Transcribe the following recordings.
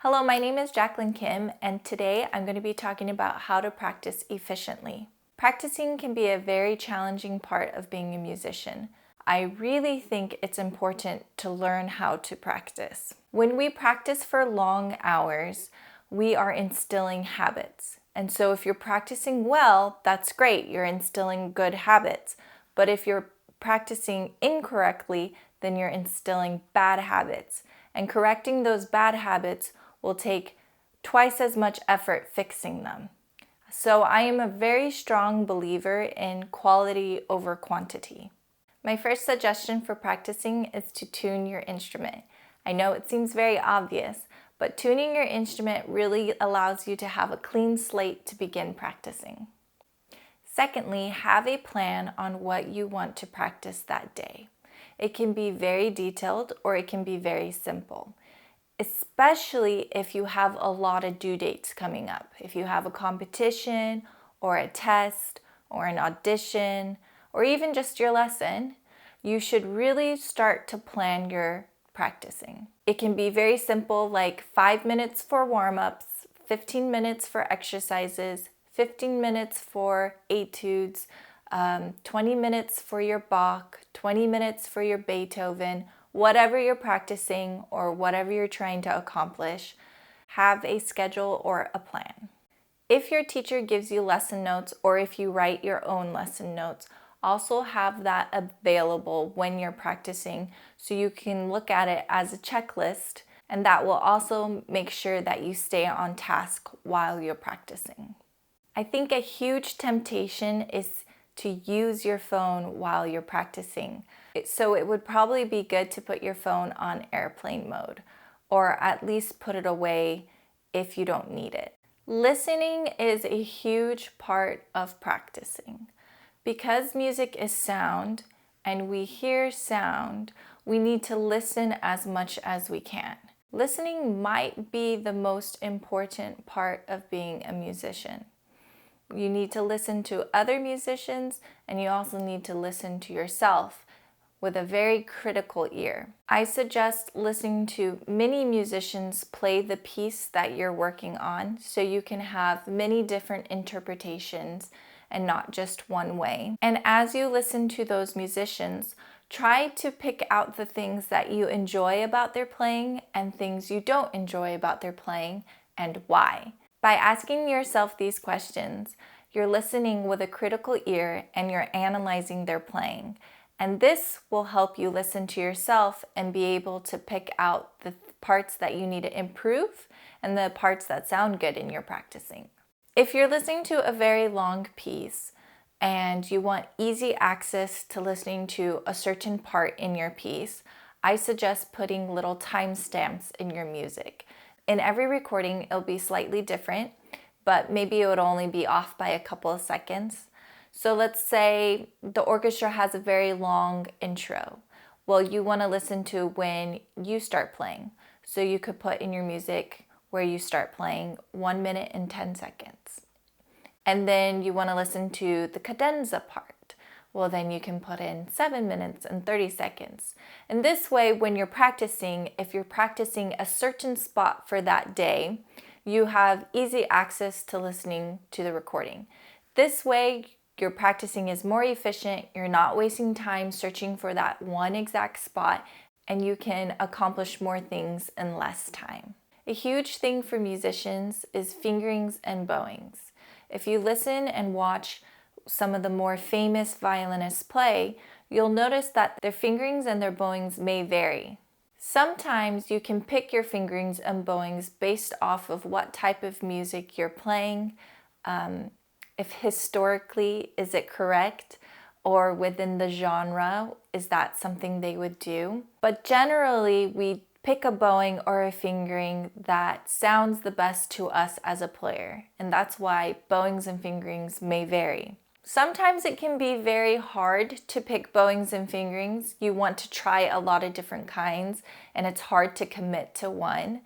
Hello, my name is Jaclyn Kim, and today I'm going to be talking about how to practice efficiently. Practicing can be a very challenging part of being a musician. I really think it's important to learn how to practice. When we practice for long hours, we are instilling habits. And so if you're practicing well, that's great, you're instilling good habits. But if you're practicing incorrectly, then you're instilling bad habits. And correcting those bad habits will take twice as much effort fixing them. So I am a very strong believer in quality over quantity. My first suggestion for practicing is to tune your instrument. I know it seems very obvious, but tuning your instrument really allows you to have a clean slate to begin practicing. Secondly, have a plan on what you want to practice that day. It can be very detailed or it can be very simple, especially if you have a lot of due dates coming up. If you have a competition or a test or an audition or even just your lesson, you should really start to plan your practicing. It can be very simple, like 5 minutes for warm-ups, 15 minutes for exercises, 15 minutes for etudes, 20 minutes for your Bach, 20 minutes for your Beethoven. Whatever you're practicing or whatever you're trying to accomplish, have a schedule or a plan. If your teacher gives you lesson notes or if you write your own lesson notes, also have that available when you're practicing so you can look at it as a checklist, and that will also make sure that you stay on task while you're practicing. I think a huge temptation is to use your phone while you're practicing. So it would probably be good to put your phone on airplane mode, or at least put it away if you don't need it. Listening is a huge part of practicing. Because music is sound and we hear sound, we need to listen as much as we can. Listening might be the most important part of being a musician. You need to listen to other musicians, and you also need to listen to yourself with a very critical ear. I suggest listening to many musicians play the piece that you're working on so you can have many different interpretations and not just one way. And as you listen to those musicians, try to pick out the things that you enjoy about their playing and things you don't enjoy about their playing and why. By asking yourself these questions, you're listening with a critical ear and you're analyzing their playing. And this will help you listen to yourself and be able to pick out the parts that you need to improve and the parts that sound good in your practicing. If you're listening to a very long piece and you want easy access to listening to a certain part in your piece, I suggest putting little timestamps in your music. In every recording, it'll be slightly different, but maybe it would only be off by a couple of seconds. So let's say the orchestra has a very long intro. Well, you want to listen to when you start playing. So you could put in your music where you start playing 1 minute and 10 seconds. And then you want to listen to the cadenza part. Well, then you can put in 7 minutes and 30 seconds. And this way, when you're practicing, if you're practicing a certain spot for that day, you have easy access to listening to the recording. This way, your practicing is more efficient, you're not wasting time searching for that one exact spot, and you can accomplish more things in less time. A huge thing for musicians is fingerings and bowings. If you listen and watch some of the more famous violinists play, you'll notice that their fingerings and their bowings may vary. Sometimes you can pick your fingerings and bowings based off of what type of music you're playing, if historically is it correct, or within the genre, is that something they would do? But generally, we pick a bowing or a fingering that sounds the best to us as a player, and that's why bowings and fingerings may vary. Sometimes it can be very hard to pick bowings and fingerings. You want to try a lot of different kinds, and it's hard to commit to one,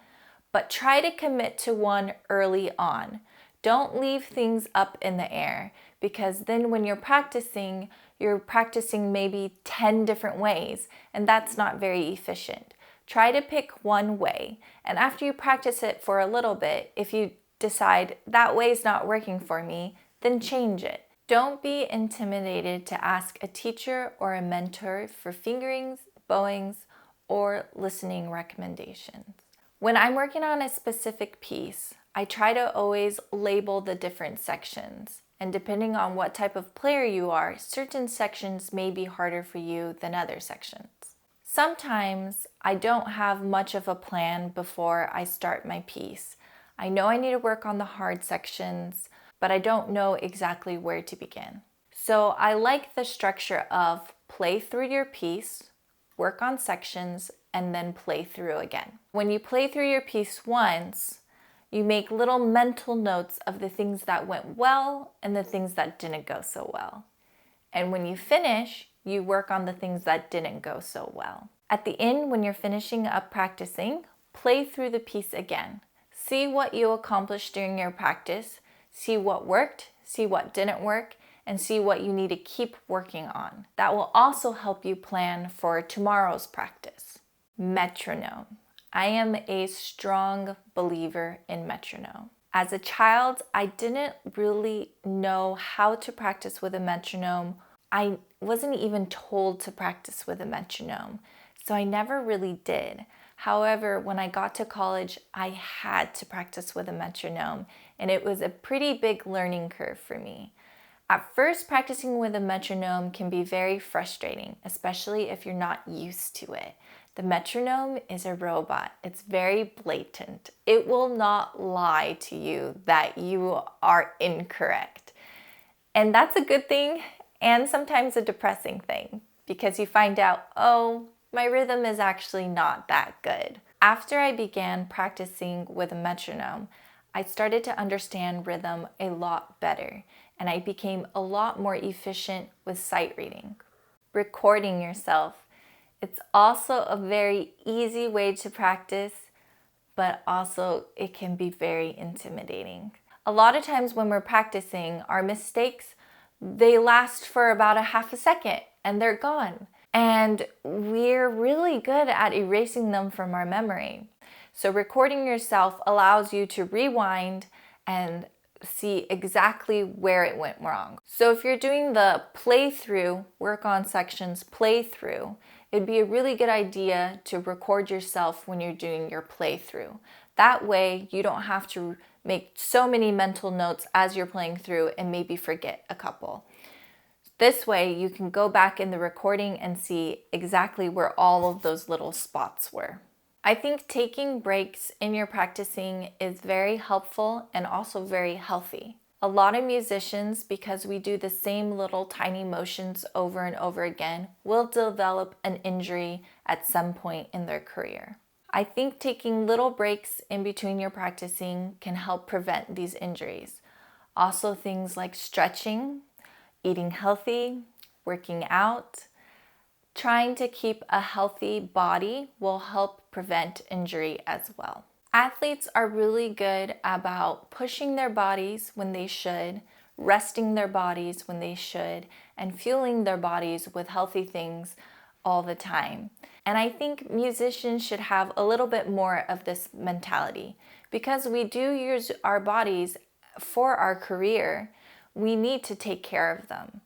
but try to commit to one early on. Don't leave things up in the air, because then when you're practicing maybe 10 different ways, and that's not very efficient. Try to pick one way, and after you practice it for a little bit, if you decide that way's not working for me, then change it. Don't be intimidated to ask a teacher or a mentor for fingerings, bowings, or listening recommendations. When I'm working on a specific piece, I try to always label the different sections. And depending on what type of player you are, certain sections may be harder for you than other sections. Sometimes I don't have much of a plan before I start my piece. I know I need to work on the hard sections, but I don't know exactly where to begin. So I like the structure of play through your piece, work on sections, and then play through again. When you play through your piece once, you make little mental notes of the things that went well and the things that didn't go so well. And when you finish, you work on the things that didn't go so well. At the end, when you're finishing up practicing, play through the piece again. See what you accomplished during your practice, see what worked, see what didn't work, and see what you need to keep working on. That will also help you plan for tomorrow's practice. Metronome. I am a strong believer in metronome. As a child, I didn't really know how to practice with a metronome. I wasn't even told to practice with a metronome, so I never really did. However, when I got to college, I had to practice with a metronome, and it was a pretty big learning curve for me. At first, practicing with a metronome can be very frustrating, especially if you're not used to it. The metronome is a robot. It's very blatant. It will not lie to you that you are incorrect. And that's a good thing and sometimes a depressing thing because you find out, oh, my rhythm is actually not that good. After I began practicing with a metronome, I started to understand rhythm a lot better, and I became a lot more efficient with sight reading. Recording yourself. It's also a very easy way to practice, but also it can be very intimidating. A lot of times when we're practicing, our mistakes, they last for about a half a second and they're gone. And we're really good at erasing them from our memory. So recording yourself allows you to rewind and see exactly where it went wrong. So if you're doing the playthrough, work on sections playthrough, it'd be a really good idea to record yourself when you're doing your playthrough. That way you don't have to make so many mental notes as you're playing through and maybe forget a couple. This way you can go back in the recording and see exactly where all of those little spots were. I think taking breaks in your practicing is very helpful and also very healthy. A lot of musicians, because we do the same little tiny motions over and over again, will develop an injury at some point in their career. I think taking little breaks in between your practicing can help prevent these injuries. Also things like stretching, eating healthy, working out, trying to keep a healthy body will help prevent injury as well. Athletes are really good about pushing their bodies when they should, resting their bodies when they should, and fueling their bodies with healthy things all the time. And I think musicians should have a little bit more of this mentality. Because we do use our bodies for our career, we need to take care of them.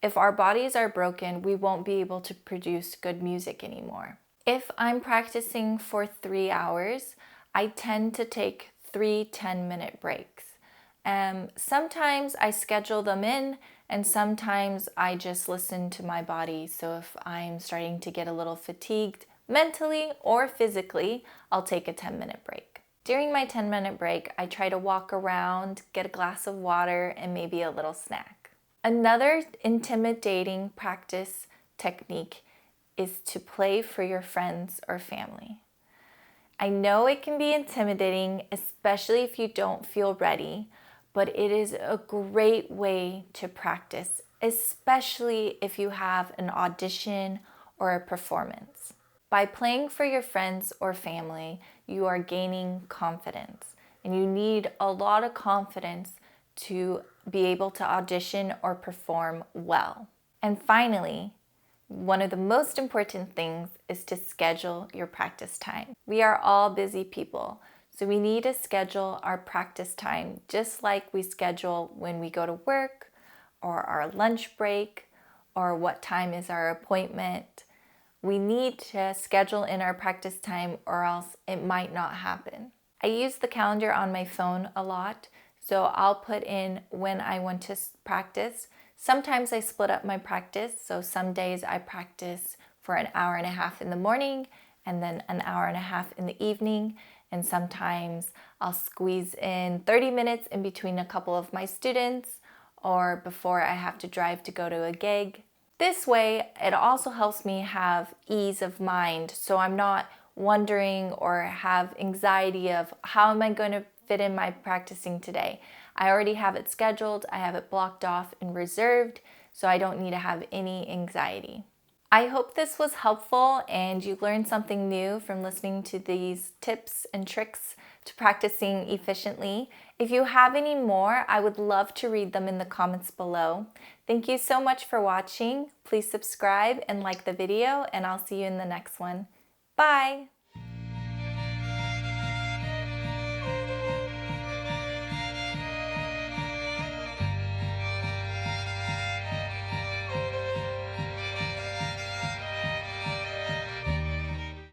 If our bodies are broken, we won't be able to produce good music anymore. If I'm practicing for 3 hours, I tend to take 3 10-minute breaks. Sometimes I schedule them in, and sometimes I just listen to my body. So if I'm starting to get a little fatigued mentally or physically, I'll take a 10-minute break. During my 10-minute break, I try to walk around, get a glass of water, and maybe a little snack. Another intimidating practice technique is to play for your friends or family. I know it can be intimidating, especially if you don't feel ready, but it is a great way to practice, especially if you have an audition or a performance. By playing for your friends or family, you are gaining confidence, and you need a lot of confidence to be able to audition or perform well. And finally, One of the most important things is to schedule your practice time. We are all busy people, so we need to schedule our practice time just like we schedule when we go to work or our lunch break or what time is our appointment. We need to schedule in our practice time or else it might not happen. I use the calendar on my phone a lot, so I'll put in when I want to practice. Sometimes I split up my practice, so some days I practice for an hour and a half in the morning and then an hour and a half in the evening, and sometimes I'll squeeze in 30 minutes in between a couple of my students or before I have to drive to go to a gig. This way, it also helps me have ease of mind, so I'm not wondering or have anxiety of how am I going to fit in my practicing today. I already have it scheduled, I have it blocked off and reserved, so I don't need to have any anxiety. I hope this was helpful and you learned something new from listening to these tips and tricks to practicing efficiently. If you have any more, I would love to read them in the comments below. Thank you so much for watching. Please subscribe and like the video, and I'll see you in the next one. Bye!